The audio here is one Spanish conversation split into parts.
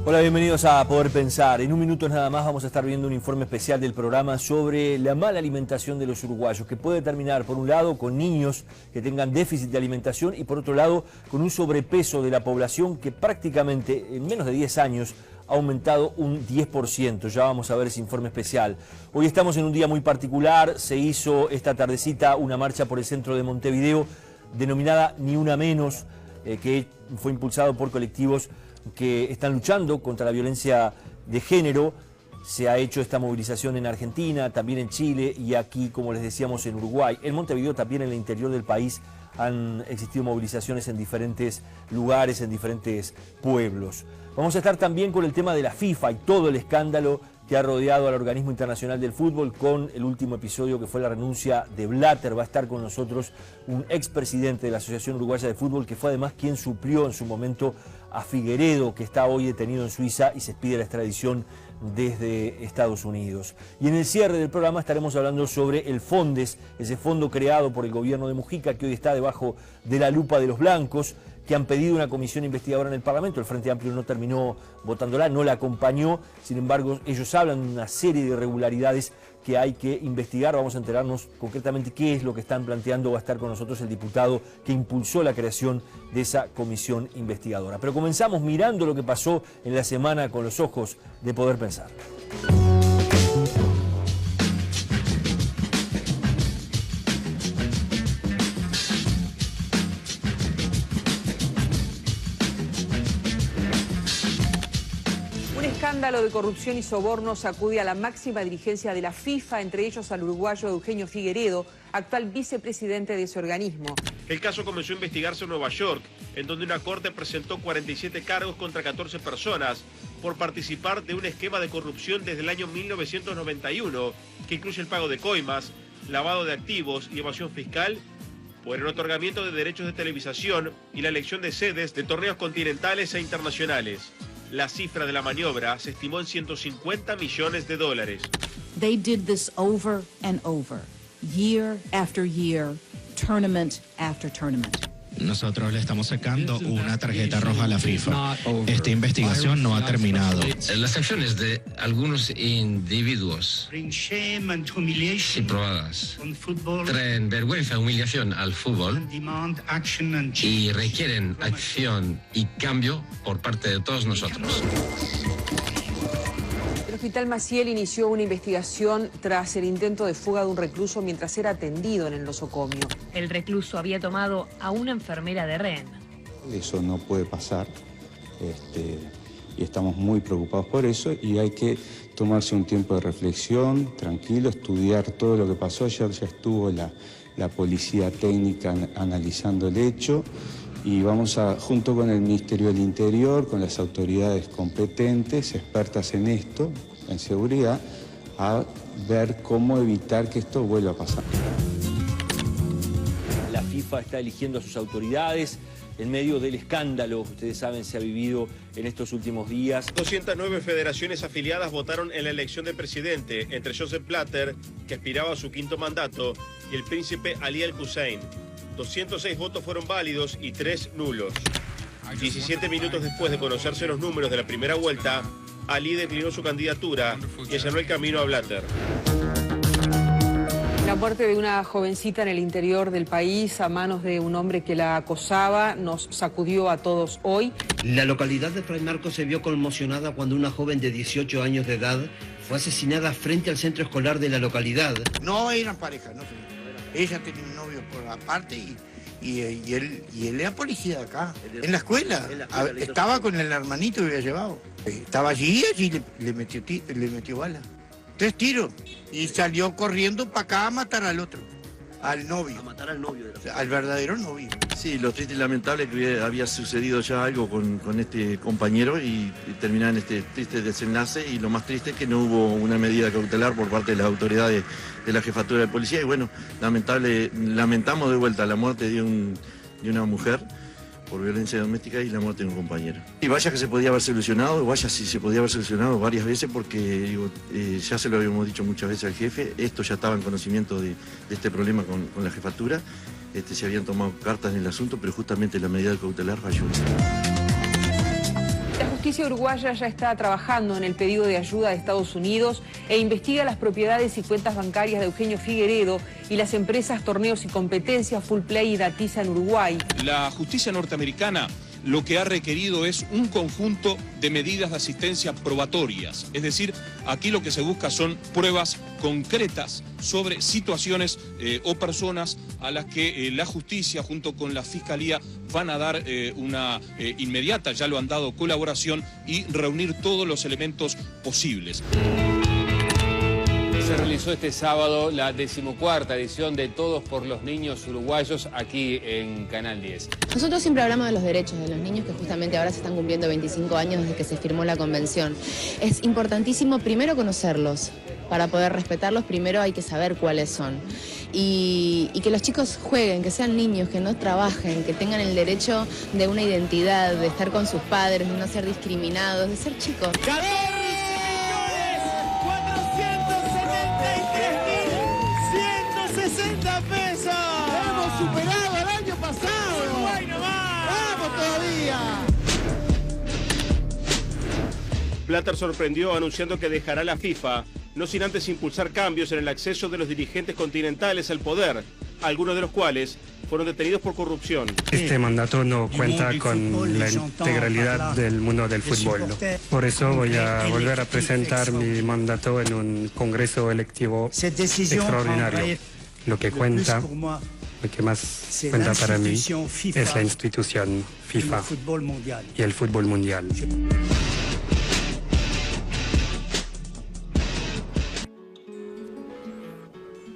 Hola, bienvenidos a Poder Pensar. En un minuto nada más vamos a estar viendo un informe especial del programa sobre la mala alimentación de los uruguayos, que puede terminar, por un lado, con niños que tengan déficit de alimentación y, por otro lado, con un sobrepeso de la población que prácticamente en menos de 10 años ha aumentado un 10%. Ya vamos a ver ese informe especial. Hoy estamos en un día muy particular. Se hizo esta tardecita una marcha por el centro de Montevideo denominada Ni Una Menos, que fue impulsado por colectivos que están luchando contra la violencia de género. Se ha hecho esta movilización en Argentina, también en Chile y aquí, como les decíamos, en Uruguay. En Montevideo, también en el interior del país, han existido movilizaciones en diferentes lugares, en diferentes pueblos. Vamos a estar también con el tema de la FIFA y todo el escándalo que ha rodeado al organismo internacional del fútbol, con el último episodio que fue la renuncia de Blatter. Va a estar con nosotros un expresidente de la Asociación Uruguaya de Fútbol, que fue además quien suplió en su momento a Figueredo, que está hoy detenido en Suiza y se pide la extradición desde Estados Unidos. Y en el cierre del programa estaremos hablando sobre el Fondes, ese fondo creado por el gobierno de Mujica, que hoy está debajo de la lupa de los blancos, que han pedido una comisión investigadora en el Parlamento. El Frente Amplio no terminó votándola, no la acompañó. Sin embargo, ellos hablan de una serie de irregularidades que hay que investigar. Vamos a enterarnos concretamente qué es lo que están planteando. Va a estar con nosotros el diputado que impulsó la creación de esa comisión investigadora. Pero comenzamos mirando lo que pasó en la semana con los ojos de Poder Pensar. Un escándalo de corrupción y soborno sacude a la máxima dirigencia de la FIFA, entre ellos al uruguayo Eugenio Figueredo, actual vicepresidente de ese organismo. El caso comenzó a investigarse en Nueva York, en donde una corte presentó 47 cargos contra 14 personas por participar de un esquema de corrupción desde el año 1991, que incluye el pago de coimas, lavado de activos y evasión fiscal, por el otorgamiento de derechos de televisación y la elección de sedes de torneos continentales e internacionales. La cifra de la maniobra se estimó en $150 millones. They did this over and over, year after year, tournament after tournament. Nosotros le estamos sacando una tarjeta roja a la FIFA. Esta investigación no ha terminado. Las acciones de algunos individuos improbadas traen vergüenza, humillación al fútbol y requieren acción y cambio por parte de todos nosotros. El Hospital Maciel inició una investigación tras el intento de fuga de un recluso mientras era atendido en el nosocomio. El recluso había tomado a una enfermera de rehén. Eso no puede pasar, y estamos muy preocupados por eso, y hay que tomarse un tiempo de reflexión, tranquilo, estudiar todo lo que pasó. Ayer ya estuvo la policía técnica analizando el hecho, y vamos a, junto con el Ministerio del Interior, con las autoridades competentes, expertas en esto, en seguridad, a ver cómo evitar que esto vuelva a pasar. La FIFA está eligiendo a sus autoridades en medio del escándalo que ustedes saben se ha vivido en estos últimos días. 209 federaciones afiliadas votaron en la elección del presidente, entre Joseph Blatter, que aspiraba a su quinto mandato, y el príncipe Ali Al-Hussein. 206 votos fueron válidos y 3 nulos. 17 minutos después de conocerse los números de la primera vuelta, Ali declinó su candidatura y allanó el camino a Blatter. La muerte de una jovencita en el interior del país a manos de un hombre que la acosaba nos sacudió a todos hoy. La localidad de Fray Marcos se vio conmocionada cuando una joven de 18 años de edad fue asesinada frente al centro escolar de la localidad. No eran pareja, no. Ella tenía un novio por aparte y él era policía de acá, en la escuela. Estaba con el hermanito que había llevado. Estaba allí le metió bala. 3 tiros. Y salió corriendo para acá a matar al otro, al novio. A matar al novio. Al verdadero novio. Sí, lo triste y lamentable es que había sucedido ya algo con este compañero y terminaba en este triste desenlace, y lo más triste es que no hubo una medida cautelar por parte de las autoridades de la jefatura de policía, y bueno, lamentamos de vuelta la muerte de una mujer por violencia doméstica y la muerte de un compañero. Y vaya que se podía haber solucionado, vaya si se podía haber solucionado varias veces, porque digo, ya se lo habíamos dicho muchas veces al jefe, esto ya estaba en conocimiento de este problema con la jefatura, se habían tomado cartas en el asunto, pero justamente la medida cautelar falló. justicia uruguaya ya está trabajando en el pedido de ayuda de Estados Unidos e investiga las propiedades y cuentas bancarias de Eugenio Figueredo y las empresas Torneos y Competencias, Fullplay y Datiza en Uruguay. La justicia norteamericana lo que ha requerido es un conjunto de medidas de asistencia probatorias. Es decir, aquí lo que se busca son pruebas concretas sobre situaciones o personas a las que la justicia junto con la fiscalía van a dar una inmediata, ya lo han dado, colaboración y reunir todos los elementos posibles. Se realizó este sábado la 14ª edición de Todos por los Niños Uruguayos aquí en Canal 10. Nosotros siempre hablamos de los derechos de los niños, que justamente ahora se están cumpliendo 25 años desde que se firmó la convención. Es importantísimo primero conocerlos. Para poder respetarlos, primero hay que saber cuáles son. Y que los chicos jueguen, que sean niños, que no trabajen, que tengan el derecho de una identidad, de estar con sus padres, de no ser discriminados, de ser chicos. 160 pesos. Hemos superado el año pasado. Uruguay nomás. Vamos todavía. Blatter sorprendió anunciando que dejará la FIFA, no sin antes impulsar cambios en el acceso de los dirigentes continentales al poder, algunos de los cuales fueron detenidos por corrupción. Este mandato no cuenta con la integralidad del mundo del fútbol. Por eso voy a volver a presentar mi mandato en un congreso electivo extraordinario. Lo que cuenta, lo que más cuenta para mí es la institución FIFA y el fútbol mundial.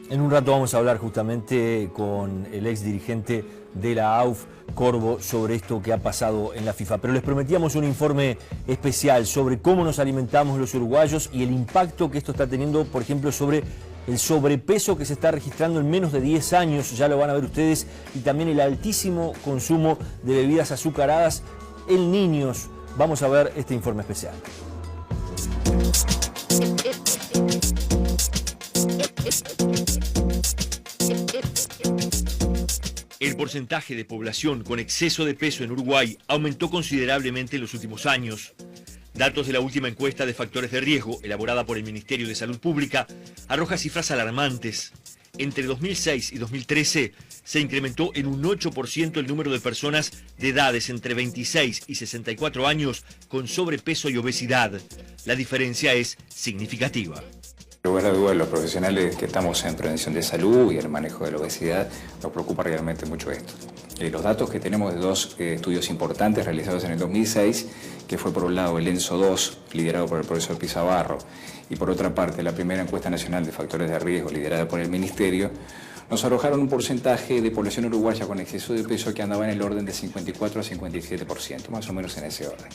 En un rato vamos a hablar justamente con el ex dirigente de la AUF, Corvo, sobre esto que ha pasado en la FIFA. Pero les prometíamos un informe especial sobre cómo nos alimentamos los uruguayos y el impacto que esto está teniendo, por ejemplo, sobre el sobrepeso que se está registrando en menos de 10 años, ya lo van a ver ustedes, y también el altísimo consumo de bebidas azucaradas en niños. Vamos a ver este informe especial. El porcentaje de población con exceso de peso en Uruguay aumentó considerablemente en los últimos años. Datos de la última encuesta de factores de riesgo, elaborada por el Ministerio de Salud Pública, arroja cifras alarmantes. Entre 2006 y 2013 se incrementó en un 8% el número de personas de edades entre 26 y 64 años con sobrepeso y obesidad. La diferencia es significativa. Sin lugar a dudas, los profesionales que estamos en prevención de salud y el manejo de la obesidad, nos preocupa realmente mucho esto. Los datos que tenemos de dos estudios importantes realizados en el 2006, que fue por un lado el ENSO 2, liderado por el profesor Pizabarro, y por otra parte la primera encuesta nacional de factores de riesgo, liderada por el Ministerio, nos arrojaron un porcentaje de población uruguaya con exceso de peso que andaba en el orden de 54 a 57%, más o menos en ese orden.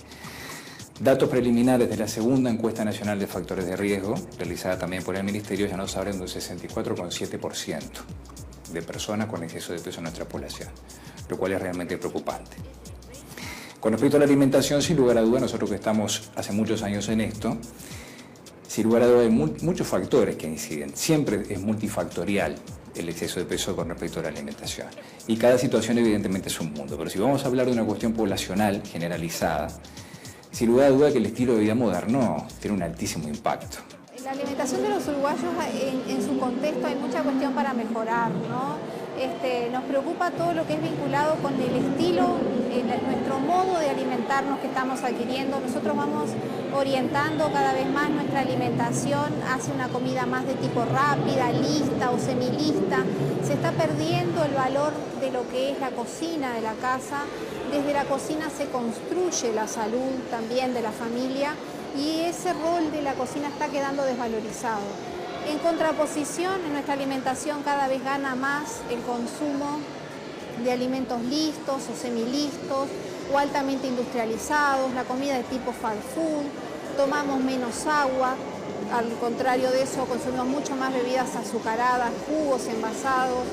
Datos preliminares de la segunda encuesta nacional de factores de riesgo, realizada también por el Ministerio, ya nos hablan de un 64,7% de personas con exceso de peso en nuestra población, lo cual es realmente preocupante. Con respecto a la alimentación, sin lugar a dudas, nosotros que estamos hace muchos años en esto, sin lugar a dudas hay muchos factores que inciden. Siempre es multifactorial el exceso de peso con respecto a la alimentación. Y cada situación evidentemente es un mundo, pero si vamos a hablar de una cuestión poblacional generalizada, sin lugar a duda que el estilo de vida moderno tiene un altísimo impacto. La alimentación de los uruguayos en su contexto hay mucha cuestión para mejorar, ¿no? Nos preocupa todo lo que es vinculado con el estilo, nuestro modo de alimentarnos que estamos adquiriendo. Nosotros vamos orientando cada vez más nuestra alimentación hacia una comida más de tipo rápida, lista o semilista. Se está perdiendo el valor de lo que es la cocina de la casa. Desde la cocina se construye la salud también de la familia y ese rol de la cocina está quedando desvalorizado. En contraposición, en nuestra alimentación cada vez gana más el consumo de alimentos listos o semilistos o altamente industrializados, la comida de tipo fast food, tomamos menos agua, al contrario de eso consumimos mucho más bebidas azucaradas, jugos envasados,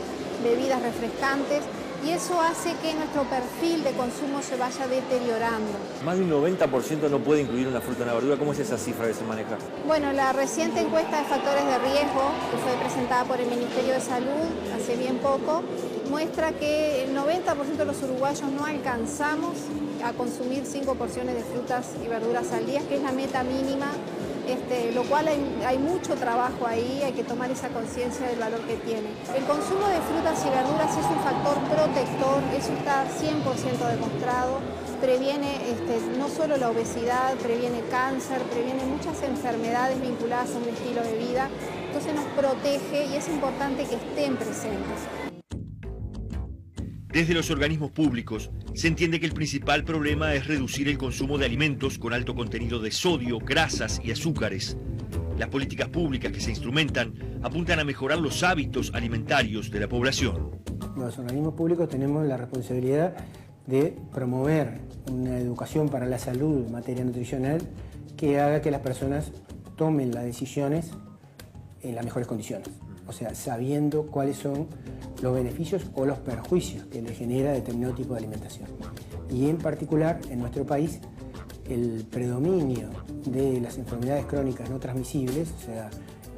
bebidas refrescantes y eso hace que nuestro perfil de consumo se vaya deteriorando. Más de un 90% no puede incluir una fruta en la verdura. ¿Cómo es esa cifra que se maneja? Bueno, la reciente encuesta de factores de riesgo, que fue presentada por el Ministerio de Salud hace bien poco, muestra que el 90% de los uruguayos no alcanzamos a consumir 5 porciones de frutas y verduras al día, que es la meta mínima, lo cual hay mucho trabajo ahí, hay que tomar esa conciencia del valor que tiene. El consumo de frutas y verduras es un factor protector, eso está 100% demostrado, previene no solo la obesidad, previene cáncer, previene muchas enfermedades vinculadas a un estilo de vida, entonces nos protege y es importante que estén presentes. Desde los organismos públicos se entiende que el principal problema es reducir el consumo de alimentos con alto contenido de sodio, grasas y azúcares. Las políticas públicas que se instrumentan apuntan a mejorar los hábitos alimentarios de la población. Los organismos públicos tenemos la responsabilidad de promover una educación para la salud en materia nutricional que haga que las personas tomen las decisiones en las mejores condiciones. O sea, sabiendo cuáles son los beneficios o los perjuicios que le genera determinado tipo de alimentación. Y en particular, en nuestro país, el predominio de las enfermedades crónicas no transmisibles, o sea,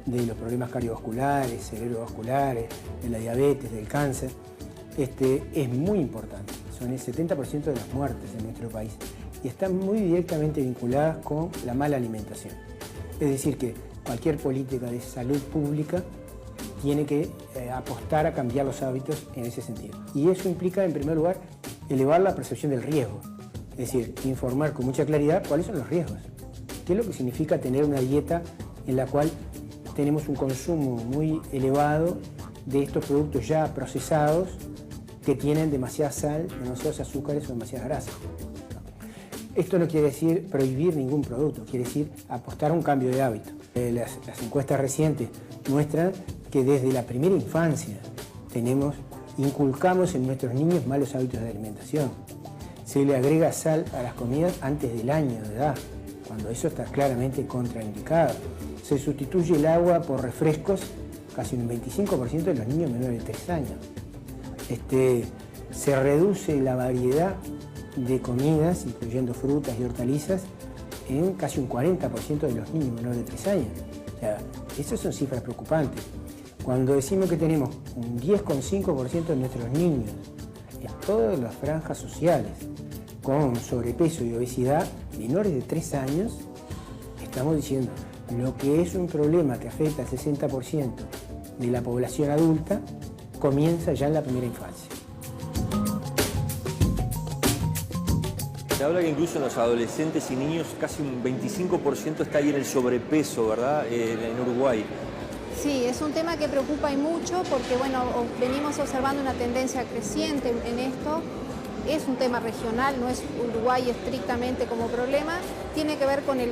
de los problemas cardiovasculares, cerebrovasculares, de la diabetes, del cáncer, es muy importante. Son el 70% de las muertes en nuestro país y están muy directamente vinculadas con la mala alimentación. Es decir, que cualquier política de salud pública tiene que apostar a cambiar los hábitos en ese sentido. Y eso implica, en primer lugar, elevar la percepción del riesgo. Es decir, informar con mucha claridad cuáles son los riesgos. ¿Qué es lo que significa tener una dieta en la cual tenemos un consumo muy elevado de estos productos ya procesados que tienen demasiada sal, demasiados azúcares o demasiadas grasas? Esto no quiere decir prohibir ningún producto, quiere decir apostar a un cambio de hábito. Las encuestas recientes muestran que desde la primera infancia inculcamos en nuestros niños malos hábitos de alimentación. Se le agrega sal a las comidas antes del año de edad, cuando eso está claramente contraindicado. Se sustituye el agua por refrescos casi un 25% de los niños menores de 3 años. Se reduce la variedad de comidas, incluyendo frutas y hortalizas, en casi un 40% de los niños menores de 3 años. O sea, esas son cifras preocupantes. Cuando decimos que tenemos un 10,5% de nuestros niños en todas las franjas sociales con sobrepeso y obesidad menores de 3 años, estamos diciendo lo que es un problema que afecta al 60% de la población adulta comienza ya en la primera infancia. Se habla que incluso en los adolescentes y niños casi un 25% está ahí en el sobrepeso, ¿verdad? En Uruguay. Sí, es un tema que preocupa y mucho porque, bueno, venimos observando una tendencia creciente en esto. Es un tema regional, no es Uruguay estrictamente como problema. Tiene que ver con el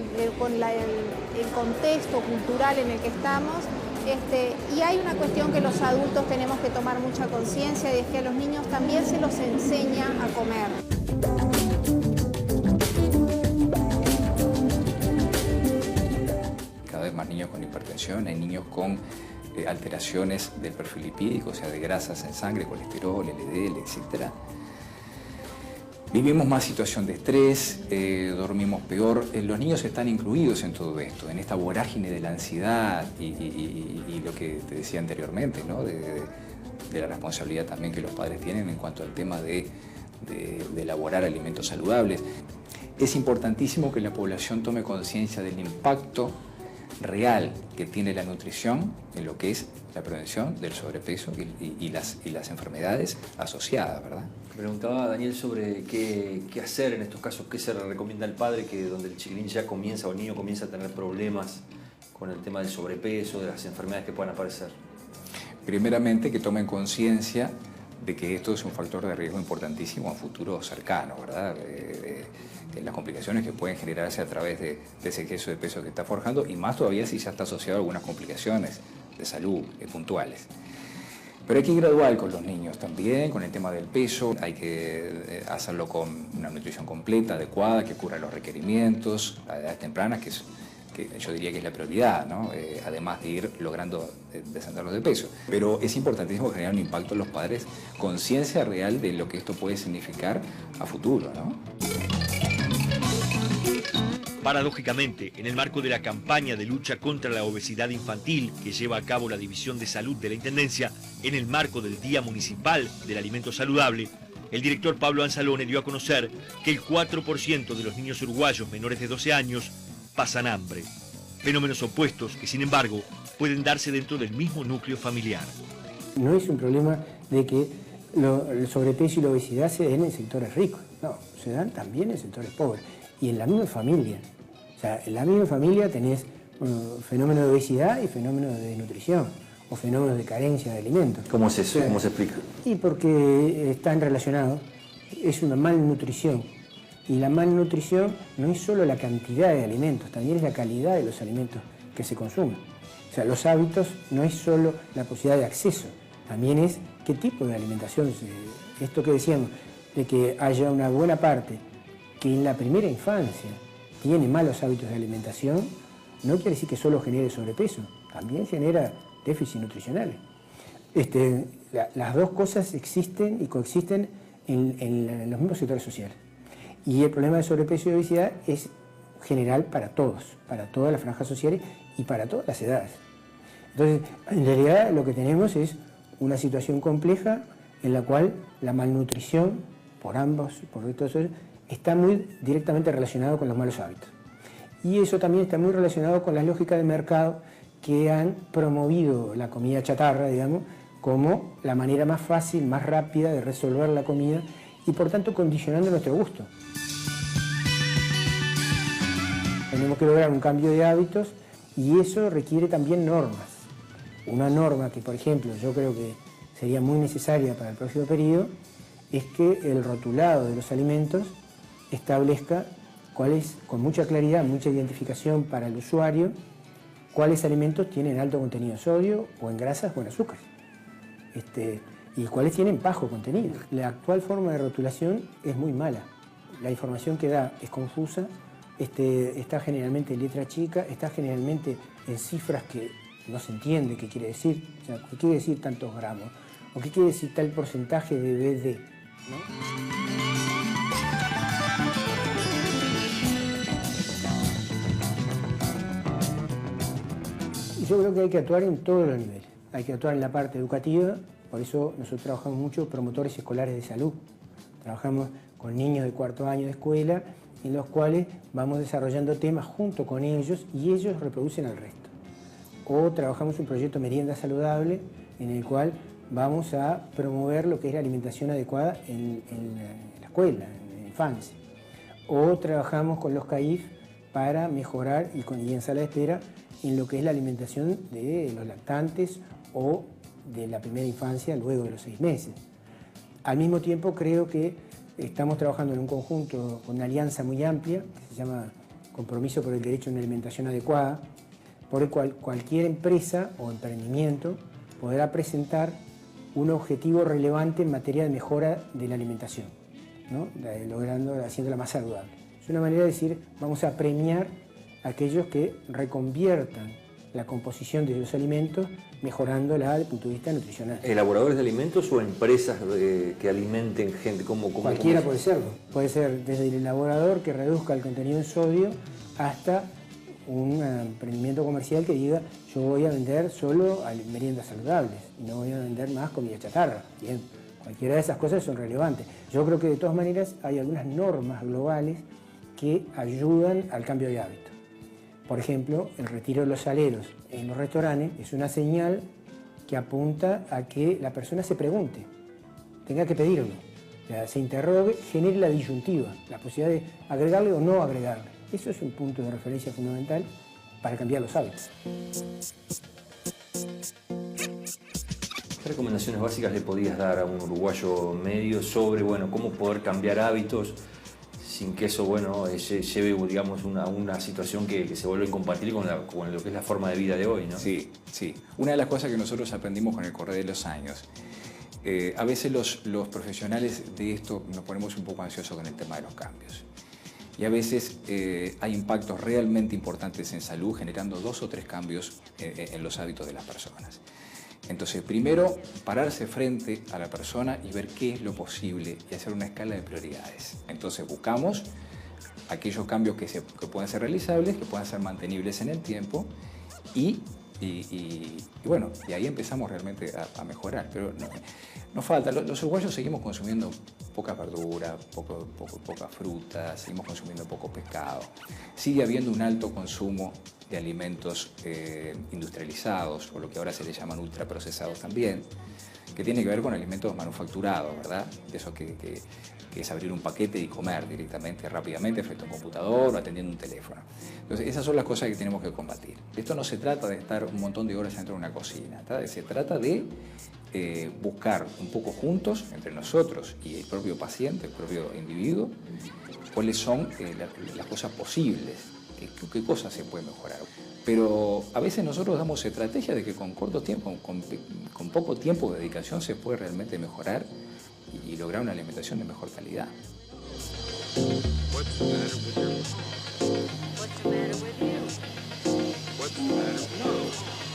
contexto cultural en el que estamos. Y hay una cuestión que los adultos tenemos que tomar mucha conciencia y es que a los niños también se los enseña a comer. Cada vez más niños con hipertensión, hay niños con alteraciones del perfil lipídico, o sea, de grasas en sangre, colesterol, LDL, etc. Vivimos más situación de estrés, dormimos peor. Los niños están incluidos en todo esto, en esta vorágine de la ansiedad y lo que te decía anteriormente, ¿no? de la responsabilidad también que los padres tienen en cuanto al tema de elaborar alimentos saludables. Es importantísimo que la población tome conciencia del impacto real que tiene la nutrición en lo que es la prevención del sobrepeso y las enfermedades asociadas, ¿verdad? Preguntaba a Daniel sobre qué hacer en estos casos, qué se le recomienda al padre donde el chiquilín ya comienza o el niño comienza a tener problemas con el tema del sobrepeso, de las enfermedades que puedan aparecer. Primeramente que tomen conciencia de que esto es un factor de riesgo importantísimo a futuro cercano, ¿verdad? Las complicaciones que pueden generarse a través de ese exceso de peso que está forjando y más todavía si ya está asociado a algunas complicaciones de salud puntuales. Pero hay que ir gradual con los niños también, con el tema del peso, hay que hacerlo con una nutrición completa, adecuada, que cubra los requerimientos a edades tempranas, que es que yo diría que es la prioridad, ¿no? Además de ir logrando descenderlos de peso. Pero es importantísimo generar un impacto en los padres, conciencia real de lo que esto puede significar a futuro, ¿no? Paradójicamente, en el marco de la campaña de lucha contra la obesidad infantil que lleva a cabo la División de Salud de la Intendencia, en el marco del Día Municipal del Alimento Saludable, el director Pablo Anzalone dio a conocer que el 4% de los niños uruguayos menores de 12 años pasan hambre. Fenómenos opuestos que, sin embargo, pueden darse dentro del mismo núcleo familiar. No es un problema de que el sobrepeso y la obesidad se den en sectores ricos, no, se dan también en sectores pobres y en la misma familia. O sea, en la misma familia tenés fenómenos de obesidad y fenómenos de desnutrición o fenómenos de carencia de alimentos. ¿Cómo es eso? O sea, ¿Cómo se explica? Y porque están relacionados, es una malnutrición. Y la malnutrición no es solo la cantidad de alimentos, también es la calidad de los alimentos que se consumen. O sea, los hábitos no es solo la posibilidad de acceso, también es qué tipo de alimentación. Esto que decíamos, de que haya una buena parte que en la primera infancia tiene malos hábitos de alimentación, no quiere decir que solo genere sobrepeso, también genera déficit nutricionales. Las dos cosas existen y coexisten en los mismos sectores sociales. Y el problema de sobrepeso y obesidad es general para todos, para todas las franjas sociales y para todas las edades. Entonces, en realidad lo que tenemos es una situación compleja en la cual la malnutrición por todos ellos, está muy directamente relacionado con los malos hábitos. Y eso también está muy relacionado con las lógicas de mercado que han promovido la comida chatarra, digamos, como la manera más fácil, más rápida de resolver la comida y por tanto condicionando nuestro gusto. Tenemos que lograr un cambio de hábitos y eso requiere también normas. Una norma que, por ejemplo, yo creo que sería muy necesaria para el próximo periodo es que el rotulado de los alimentos establezca cuáles, con mucha claridad, mucha identificación para el usuario, cuáles alimentos tienen alto contenido en sodio o en grasas o en azúcar. Y cuáles tienen bajo contenido. La actual forma de rotulación es muy mala. La información que da es confusa, está generalmente en letra chica, está generalmente en cifras que no se entiende qué quiere decir. O sea, qué quiere decir tantos gramos, o qué quiere decir tal porcentaje de BD, ¿no? Yo creo que hay que actuar en todos los niveles. Hay que actuar en la parte educativa, por eso nosotros trabajamos mucho promotores escolares de salud. Trabajamos con niños de cuarto año de escuela, en los cuales vamos desarrollando temas junto con ellos y ellos reproducen al resto. O trabajamos un proyecto merienda saludable, en el cual vamos a promover lo que es la alimentación adecuada en la escuela, en la infancia. O trabajamos con los CAIF para mejorar y en sala de espera en lo que es la alimentación de los lactantes o de la primera infancia luego de los 6 meses. Al mismo tiempo creo que estamos trabajando en un conjunto con una alianza muy amplia que se llama Compromiso por el Derecho a una Alimentación Adecuada, por el cual cualquier empresa o emprendimiento podrá presentar un objetivo relevante en materia de mejora de la alimentación, ¿no? Haciéndola más saludable. Es una manera de decir, vamos a premiar a aquellos que reconviertan la composición de los alimentos, mejorándola desde el punto de vista nutricional. ¿Elaboradores de alimentos o empresas que alimenten gente? Cualquiera puede serlo. Puede ser desde el elaborador que reduzca el contenido en sodio hasta un emprendimiento comercial que diga yo voy a vender solo meriendas saludables y no voy a vender más comida chatarra. Bien, cualquiera de esas cosas son relevantes. Yo creo que de todas maneras hay algunas normas globales que ayudan al cambio de hábito. Por ejemplo, el retiro de los saleros en los restaurantes es una señal que apunta a que la persona se pregunte, tenga que pedirlo, se interrogue, genere la disyuntiva, la posibilidad de agregarle o no agregarle. Eso es un punto de referencia fundamental para cambiar los hábitos. ¿Qué recomendaciones básicas le podías dar a un uruguayo medio sobre cómo poder cambiar hábitos sin que eso lleve digamos, a una situación que se vuelva incompatible con lo que es la forma de vida de hoy, ¿no? Sí, sí. Una de las cosas que nosotros aprendimos con el correr de los años, a veces los profesionales de esto nos ponemos un poco ansiosos con el tema de los cambios. y a veces hay impactos realmente importantes en salud, generando 2 o 3 cambios en los hábitos de las personas. Entonces, primero, pararse frente a la persona y ver qué es lo posible y hacer una escala de prioridades. Entonces, buscamos aquellos cambios que puedan ser realizables, que puedan ser mantenibles en el tiempo y bueno, y ahí empezamos realmente a mejorar. Pero no falta, los uruguayos seguimos consumiendo poca verdura, poca fruta, seguimos consumiendo poco pescado. Sigue habiendo un alto consumo de alimentos industrializados, o lo que ahora se le llaman ultraprocesados también, que tiene que ver con alimentos manufacturados, ¿verdad? De eso que es abrir un paquete y comer directamente, rápidamente, frente a un computador o atendiendo un teléfono. Entonces, esas son las cosas que tenemos que combatir. Esto no se trata de estar un montón de horas dentro de una cocina, se trata de buscar un poco juntos, entre nosotros y el propio paciente, el propio individuo, cuáles son las cosas posibles, qué cosas se pueden mejorar. Pero a veces nosotros damos estrategia de que con corto tiempo, con poco tiempo de dedicación se puede realmente mejorar y lograr una alimentación de mejor calidad. What's the matter with you? What's the matter with you? What's the matter with you?